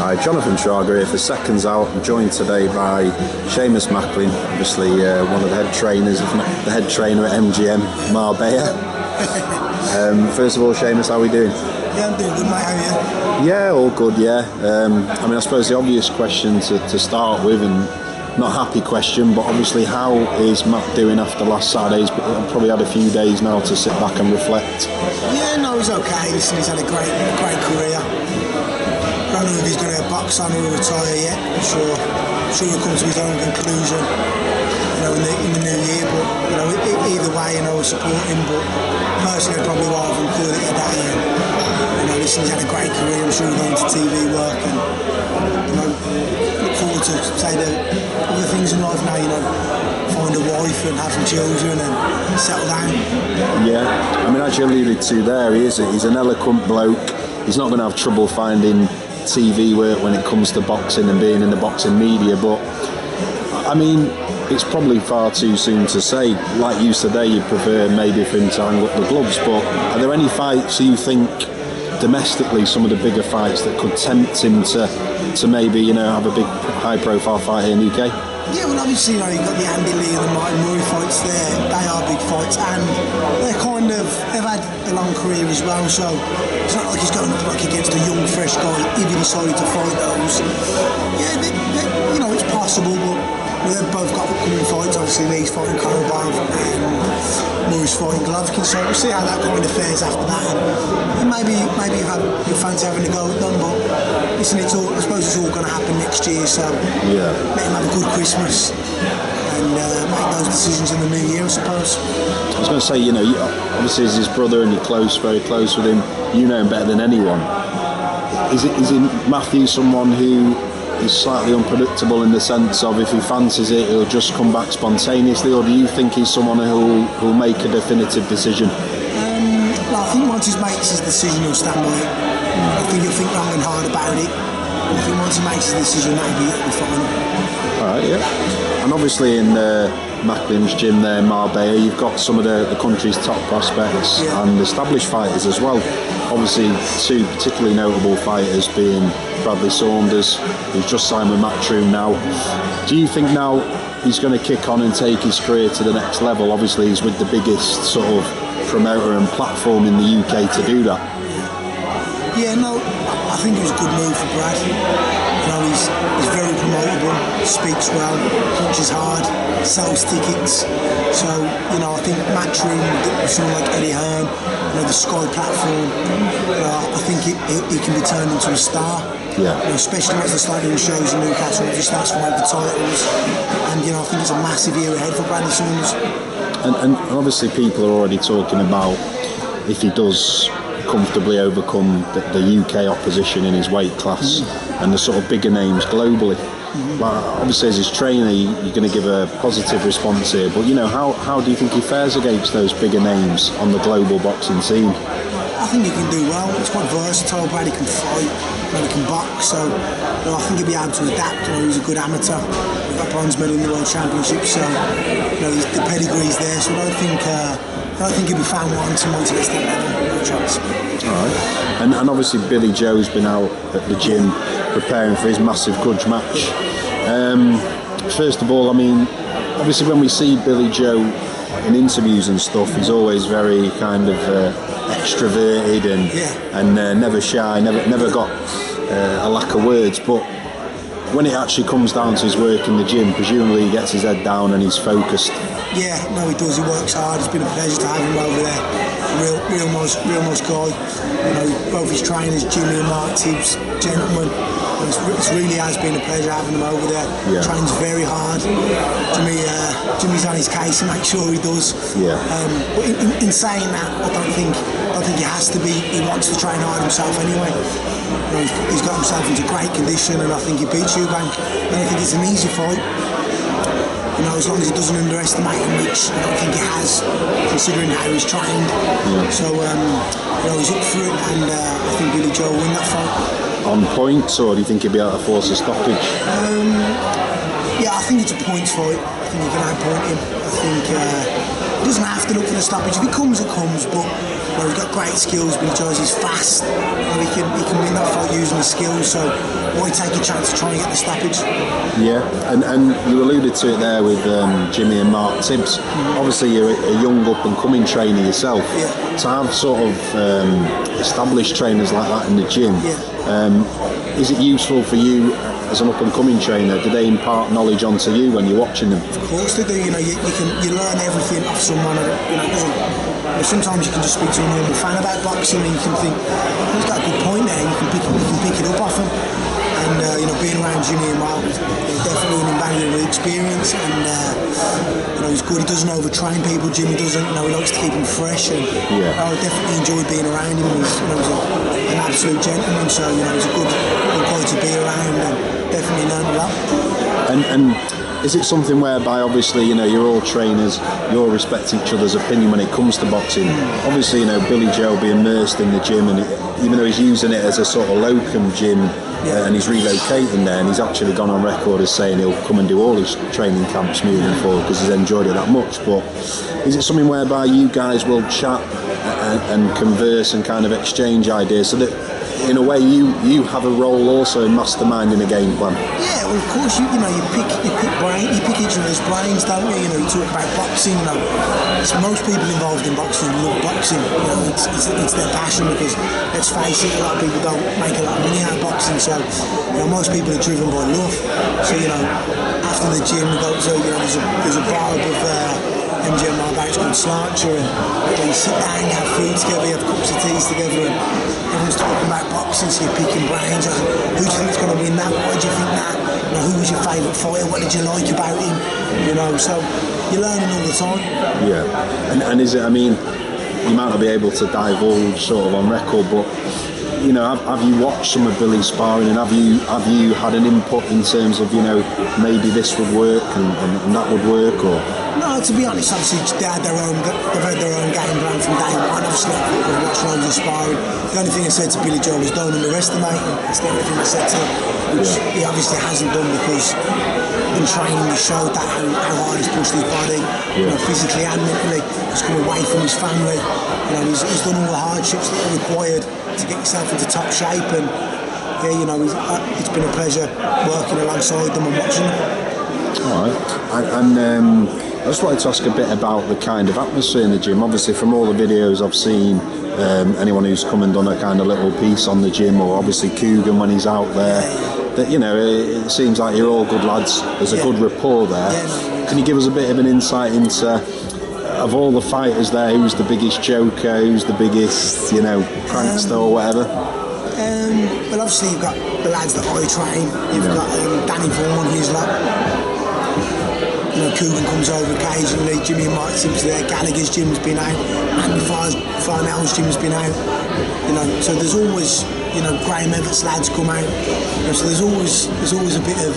Hi, Jonathan Trager here for Seconds Out. I'm joined today by Seamus Macklin, obviously one of the head trainers, if not the head trainer at MGM Marbella. First of all, Seamus, how are we doing? Yeah, I'm doing good, mate. How are you? Yeah, all good, yeah. I suppose the obvious question to start with, and not a happy question, but obviously how is Matt doing after last Saturday's? I've probably had a few days now to sit back and reflect. Yeah, no, he's okay. Listen, he's had a great career. I don't know if he's going to box on or retire yet. I'm sure he'll come to his own conclusion, in the new year. But either way, I support him. But personally, I'd probably rather him call it a day. And listen, he's had a great career. I'm sure he'll go into TV work and look forward to say the other things in life now. Find a wife and have some children and settle down. Yeah, as you alluded to there, he's an eloquent bloke. He's not going to have trouble finding TV work when it comes to boxing and being in the boxing media, but it's probably far too soon to say. Like you said there, you prefer maybe for him to hang up the gloves, but are there any fights you think domestically, some of the bigger fights that could tempt him to maybe have a big high profile fight here in the UK? Yeah, well, obviously, you've got the Andy Lee and the Martin Murray fights there. They are big fights, and they've had a long career as well. So it's not like he's going up against a young, fresh guy if he decided to fight those. Yeah, it's possible, but they've both got upcoming fights. Obviously, Lee's fighting Karabakh and Murray's fighting Golovkin. So we'll see how that kind of fares after that. And maybe you fancy having a go at them, but listen, I suppose it's all going to happen next year. So yeah, let him have a good Christmas and make those decisions in the new year, I suppose. I was going to say, obviously as his brother and you're very close with him, you know him better than anyone. Is it Matthew someone who is slightly unpredictable in the sense of if he fancies it, he'll just come back spontaneously, or do you think he's someone who'll make a definitive decision? I think once he makes his decision, he'll stand by it. I think he'll think long and hard about it. I think once he makes his decision, that'll be fine. Alright, yeah. And obviously in Macklin's gym there, Marbella, you've got some of the country's top prospects and established fighters as well. Obviously, two particularly notable fighters being Bradley Saunders, who's just signed with Matchroom now. Do you think now he's going to kick on and take his career to the next level? Obviously, he's with the biggest sort of promoter and platform in the UK to do that. Yeah, no, I think it was a good move for Brad. He's very promotable, speaks well, punches hard, sells tickets. So, I think Matchroom, with someone like Eddie Hearn, the Sky platform, I think he can be turned into a star. Yeah. Especially once they start doing shows in Newcastle, if he starts fighting for titles. And, I think it's a massive year ahead for Bradley Saunders. And obviously people are already talking about if he does comfortably overcome the UK opposition in his weight class and the sort of bigger names globally. But obviously as his trainer, you're going to give a positive response here, but how do you think he fares against those bigger names on the global boxing scene? I think he can do well. He's quite versatile. Brad, he can fight, he can box, so I think he'll be able to adapt. He's a good amateur. He's got bronze medal in the World Championship, so the pedigree's there. So I don't think he'll be found wanting once he gets to that level. No chance. Alright. And obviously Billy Joe's been out at the gym preparing for his massive grudge match. First of all, obviously when we see Billy Joe in interviews and stuff, he's always very kind of extroverted and never shy, never got a lack of words, but when it actually comes down to his work in the gym, presumably he gets his head down and he's focused. Yeah, no, he does. He works hard. It's been a pleasure to have him over there. Real nice guy. Both his trainers, Jimmy and Mark Tibbs, gentlemen. It really has been a pleasure having him over there. Yeah. Trains very hard. Jimmy's on his case to make sure he does. Yeah. But in saying that, I don't think he has to be. He wants to train hard himself anyway. He's got himself into great condition, and I think he beats Eubank. I don't think it's an easy fight. As long as he doesn't underestimate him, which I don't think he has, considering how he's trained. Yeah. So, he's up for it, and I think Billy Joe will win that fight. On points, or do you think he'll be able to force a stoppage? Yeah, I think it's a points fight. I think he can outpoint him. I think he doesn't have to look for the stoppage. If it comes, it comes, but he's got great skills, Billy Joe. He's fast. He can win that fight using his skills. So why take a chance to try and get the stoppage? Yeah, and you alluded to it there with Jimmy and Mark Tibbs. Obviously, you're a young up-and-coming trainer yourself. Yeah. To have sort of established trainers like that in the gym, is it useful for you as an up-and-coming trainer? Do they impart knowledge onto you when you're watching them? Of course they do. You learn everything off someone. Sometimes you can just speak to a normal fan about boxing and you can think, he's got a good point there. You can pick it up off him. And being around Jimmy and Mark is definitely an invaluable experience. And he's good. He doesn't overtrain people. Jimmy doesn't. He likes to keep them fresh. And I definitely enjoy being around him. He's an absolute gentleman. So he's a good guy to be around. And definitely learned a lot. And is it something whereby obviously you're all trainers, you all respect each other's opinion when it comes to boxing? Obviously Billy Joe will be immersed in the gym, and even though he's using it as a sort of locum gym, and he's relocating there, and he's actually gone on record as saying he'll come and do all his training camps moving forward because he's enjoyed it that much. But is it something whereby you guys will chat and converse and kind of exchange ideas so that in a way you have a role also in masterminding a game plan? Yeah, well, of course you pick each other's brains, don't you? You talk about boxing. Most people involved in boxing love boxing. It's their passion because let's face it, a lot of people don't make a lot of money out of boxing. So most people are driven by love. So after the gym we go to there's a bar above MGM it's called Slancher, and you sit down, you have food together, you have cups of teas together, and everyone's talking about boxing, so you're picking brains. Who do you think's going to win that? Why do you think that? Who was your favourite fighter? What did you like about him? So you're learning all the time. Yeah, and is it? I mean, you might not be able to divulge sort of on record, but have you watched some of Billy's sparring, and have you had an input in terms of maybe this would work and that would work, or? No, to be honest, obviously they've had their own game plan from day one. Obviously, I've watched loads of sparring. The only thing I said to Billy Joe was don't underestimate him. That's the only thing I said to him, which he obviously hasn't done because in training he showed that how hard he's pushed his body, physically and mentally. He's come away from his family. He's done all the hardships that are required to get yourself into top shape, and it's been a pleasure working alongside them and watching them. All right, and I just wanted to ask a bit about the kind of atmosphere in the gym. Obviously, from all the videos I've seen, anyone who's come and done a kind of little piece on the gym, or obviously Coogan when he's out there, that it seems like you're all good lads. There's a good rapport there. Can you give us a bit of an insight into, of all the fighters there, who's the biggest joker, who's the biggest, prankster or whatever? Well, obviously you've got the lads that I train. You've got Danny Vaughan, his lot. Coogan comes over occasionally. Jimmy and Mike Tibbs there. Gallagher's gym's been out. Andy Farnell's gym's been out. So there's always Graham Everett's lads come out. So there's always a bit of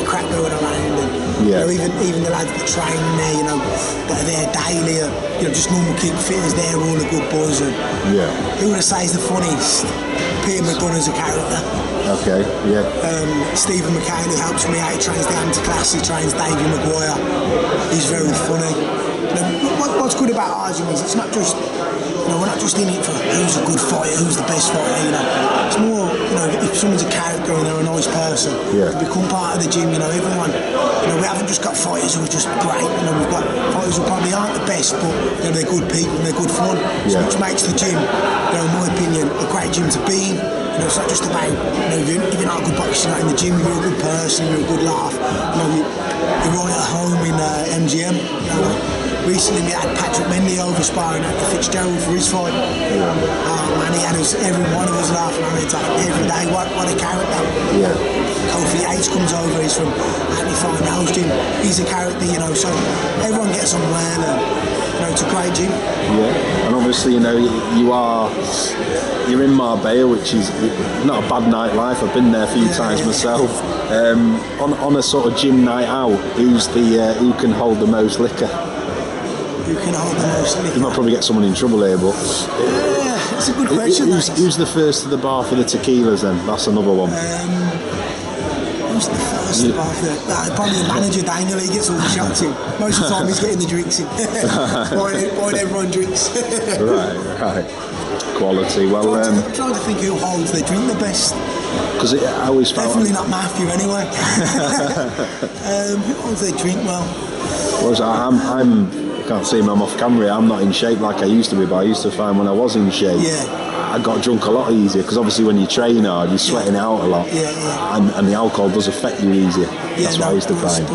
crap going around. And even the lads that train there, that are there daily, just normal kick fitters. They're all a good buzz. And who would I say is the funniest? Peter McDonough's a character. Okay, yeah. Stephen McCann, who helps me out, he trains the anti-class, he trains Davey Maguire. He's very funny. What's good about our gym is it's not just, we're not just in it for who's a good fighter, who's the best fighter, It's more, if someone's a character and they're a nice person, to become part of the gym, everyone, we haven't just got fighters who are just great, we've got fighters who probably aren't the best, but they're good people and they're good fun, which makes the gym, in my opinion, a great gym to be in. It's not just about, if you're not a good boxer, you're not in the gym, you're a good person, you're a good laugh. You're right at home in MGM. Recently we had Patrick Mendy over sparring at the Fitzgerald for his fight. He had every one of us laughing on it every day. What a character. Kofi Yates comes over, he's from Andy Farnell's gym. He's a character, so everyone gets on well, and it's a great gym. And obviously, you're in Marbella, which is not a bad nightlife. I've been there a few times myself. On a sort of gym night out, who can hold the most liquor? Who can hold the most liquor? You might probably get someone in trouble here, but it's a good question. Who's the first to the bar for the tequilas then? That's another one. Most of the first about probably the manager Daniel, he gets all the shots in. Most of the time he's getting the drinks in. buying everyone drinks. Right. Quality. Well, I'm trying to think who holds their drink the best. Because I always felt definitely not Matthew anyway. Who holds their drink well? I'm I can't see him, I'm off camera. I'm not in shape like I used to be, but I used to find when I was in shape, I got drunk a lot easier, because obviously when you train hard, you're sweating out a lot, and the alcohol does affect you easier. That's what I used to find.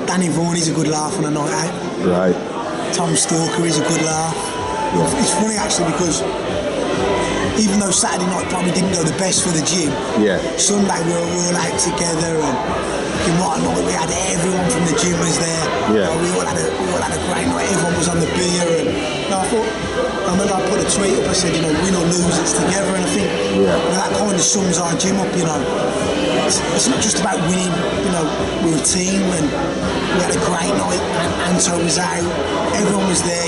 Danny Vaughan is a good laugh on a night out. Right. Tom Stalker is a good laugh. It's funny actually, because even though Saturday night probably didn't go the best for the gym, Sunday we were all out together, and what a night we had. Everyone from the gym was there. We all had a great night. Everyone was on the beer, and I remember I put a tweet up. I said, win or lose, it's together. And I think that kind of sums our gym up. It's not just about winning. We're a team, and we had a great night. And Anto was out. Everyone was there.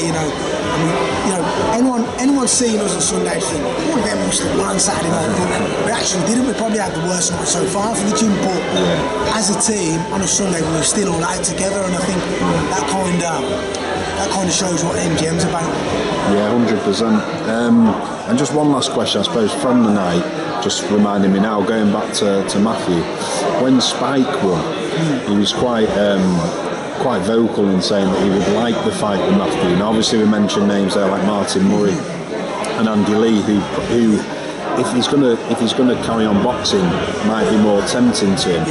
Anyone seeing us on Sunday think one of them must have won on Saturday night, but we actually didn't. We probably had the worst night so far for the gym, but as a team on a Sunday we were still all out together, and I think that kind of shows what MGM's about. Yeah, 100%. And just one last question, I suppose, from the night, just reminding me now, going back to Matthew, when Spike won, he was quite vocal in saying that he would like the fight with Matthew. And obviously we mentioned names there like Martin Murray and Andy Lee, who if he's gonna carry on boxing, might be more tempting to him.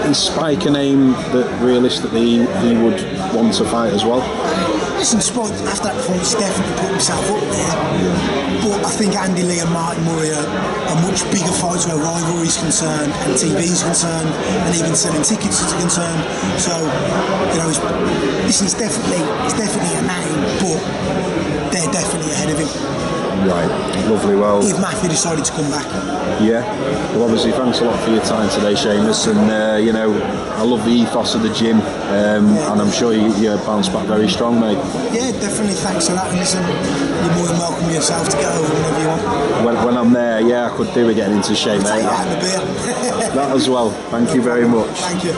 Is Spike a name that realistically he would want to fight as well? Listen, Spike, after that performance, definitely put himself up there. But I think Andy Lee and Martin Murray are much bigger fights where rivalries concerned and TV's concerned and even selling tickets is concerned. So, it's definitely a name, but they're definitely ahead of him. Right, lovely. Well, if Matthew decided to come back. Yeah. Well, obviously, thanks a lot for your time today, Seamus. And I love the ethos of the gym, and I'm sure you bounce back very strong, mate. Yeah, definitely. Thanks for that. And listen, you're more than welcome yourself to get over whenever you want. When I'm there, I could do with getting into shape, mate. Take that and the beer. That as well. Thank you very much. Thank you.